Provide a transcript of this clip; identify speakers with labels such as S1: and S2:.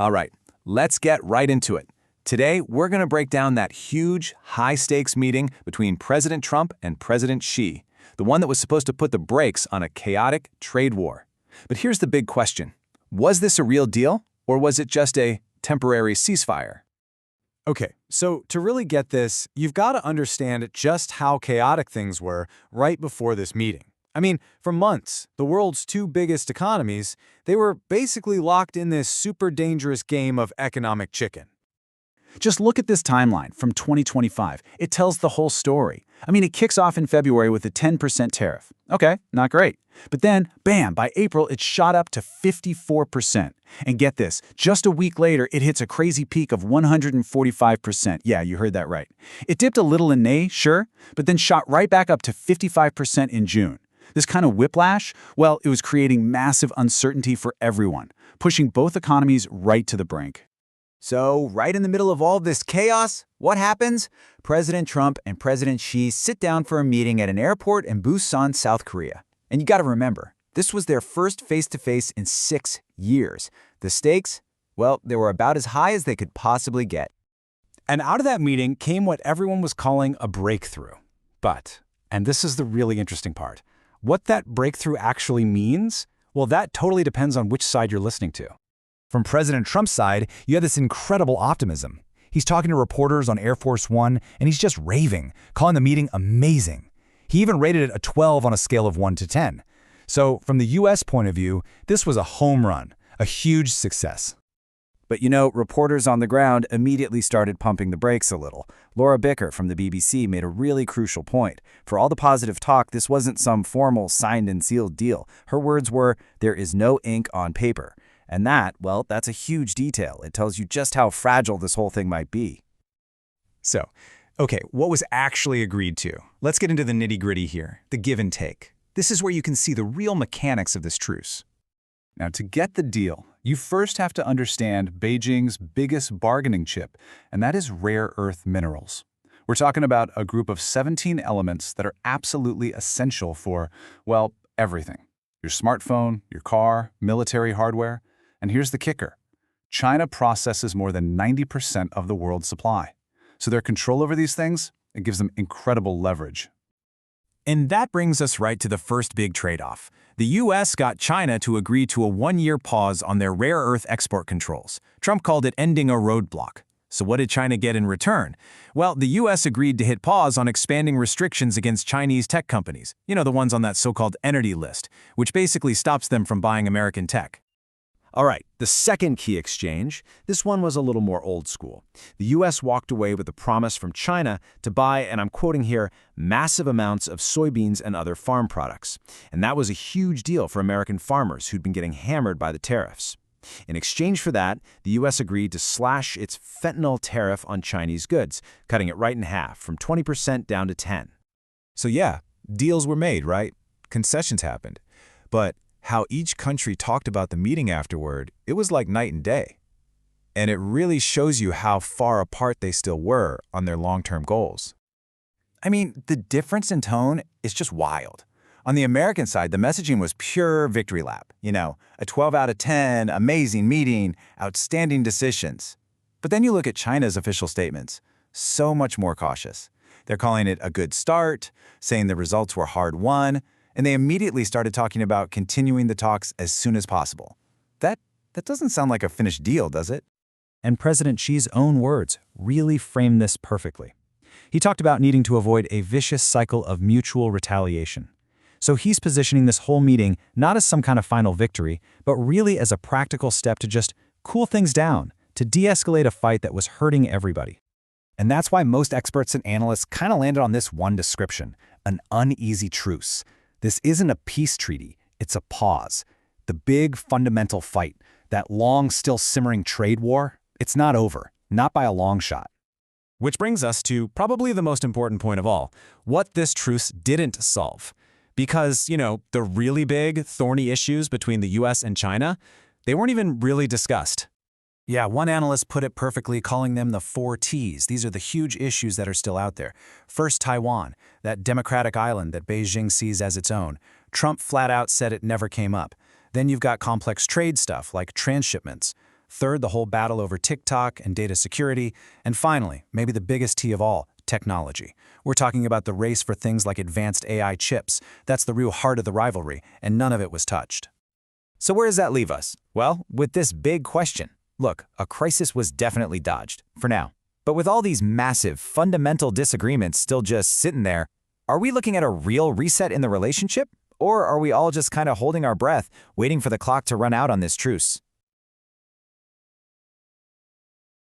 S1: All right, let's get right into it. Today, we're going to break down that huge, high-stakes meeting between President Trump and President Xi, the one that was supposed to put the brakes on a chaotic trade war. But here's the big question. Was this a real deal, or was it just a temporary ceasefire?
S2: Okay, so to really get this, you've got to understand just how chaotic things were right before this meeting. I mean, for months, the world's two biggest economies, they were basically locked in this super dangerous game of economic chicken.
S3: Just look at this timeline from 2025. It tells the whole story. I mean, it kicks off in February with a 10% tariff. Okay, not great. But then, bam, by April, it shot up to 54%. And get this, just a week later, it hits a crazy peak of 145%. Yeah, you heard that right. It dipped a little in May, sure, but then shot right back up to 55% in June. This kind of whiplash, well, it was creating massive uncertainty for everyone, pushing both economies right to the brink.
S4: So, right in the middle of all this chaos, what happens? President Trump and President Xi sit down for a meeting at an airport in Busan, South Korea. And you gotta remember, this was their first face-to-face in 6 years. The stakes? Well, they were about as high as they could possibly get.
S2: And out of that meeting came what everyone was calling a breakthrough. But, and this is the really interesting part, what that breakthrough actually means? Well, that totally depends on which side you're listening to.
S5: From President Trump's side, you have this incredible optimism. He's talking to reporters on Air Force One, and he's just raving, calling the meeting amazing. He even rated it a 12 on a scale of 1 to 10. So, from the U.S. point of view, this was a home run, a huge success.
S4: But reporters on the ground immediately started pumping the brakes a little. Laura Bicker from the BBC made a really crucial point. For all the positive talk, this wasn't some formal signed and sealed deal. Her words were, "There is no ink on paper." And that, well, that's a huge detail. It tells you just how fragile this whole thing might be.
S5: So, okay, what was actually agreed to? Let's get into the nitty-gritty here, the give and take. This is where you can see the real mechanics of this truce.
S1: Now, to get the deal, you first have to understand Beijing's biggest bargaining chip, and that is rare earth minerals. We're talking about a group of 17 elements that are absolutely essential for, well, everything. Your smartphone, your car, military hardware. And here's the kicker. China processes more than 90% of the world's supply. So their control over these things, it gives them incredible leverage.
S2: And that brings us right to the first big trade-off. The U.S. got China to agree to a 1-year pause on their rare earth export controls. Trump called it ending a roadblock. So what did China get in return? Well, the U.S. agreed to hit pause on expanding restrictions against Chinese tech companies. The ones on that so-called entity list, which basically stops them from buying American tech.
S6: All right, the second key exchange, this one was a little more old school. The U.S. walked away with a promise from China to buy, and I'm quoting here, massive amounts of soybeans and other farm products. And that was a huge deal for American farmers who'd been getting hammered by the tariffs. In exchange for that, the U.S. agreed to slash its fentanyl tariff on Chinese goods, cutting it right in half, from 20% down to 10%.
S5: So yeah, deals were made, right? Concessions happened. But how each country talked about the meeting afterward, it was like night and day. And it really shows you how far apart they still were on their long-term goals.
S4: I mean, the difference in tone is just wild. On the American side, the messaging was pure victory lap. A 12 out of 10, amazing meeting, outstanding decisions. But then you look at China's official statements, so much more cautious. They're calling it a good start, saying the results were hard-won, and they immediately started talking about continuing the talks as soon as possible. That doesn't sound like a finished deal, does it?
S3: And President Xi's own words really framed this perfectly. He talked about needing to avoid a vicious cycle of mutual retaliation. So he's positioning this whole meeting not as some kind of final victory, but really as a practical step to just cool things down, to de-escalate a fight that was hurting everybody.
S5: And that's why most experts and analysts kind of landed on this one description, an uneasy truce. This isn't a peace treaty, it's a pause. The big fundamental fight, that long, still simmering trade war, it's not over, not by a long shot.
S2: Which brings us to probably the most important point of all, what this truce didn't solve. Because, the really big, thorny issues between the U.S. and China, they weren't even really discussed.
S3: Yeah, one analyst put it perfectly, calling them the 4 Ts. These are the huge issues that are still out there. First, Taiwan, that democratic island that Beijing sees as its own. Trump flat out said it never came up. Then you've got complex trade stuff like transshipments. Third, the whole battle over TikTok and data security. And finally, maybe the biggest T of all, technology. We're talking about the race for things like advanced AI chips. That's the real heart of the rivalry, and none of it was touched.
S2: So where does that leave us? Well, with this big question. Look, a crisis was definitely dodged, for now. But with all these massive, fundamental disagreements still just sitting there, are we looking at a real reset in the relationship? Or are we all just kind of holding our breath, waiting for the clock to run out on this truce?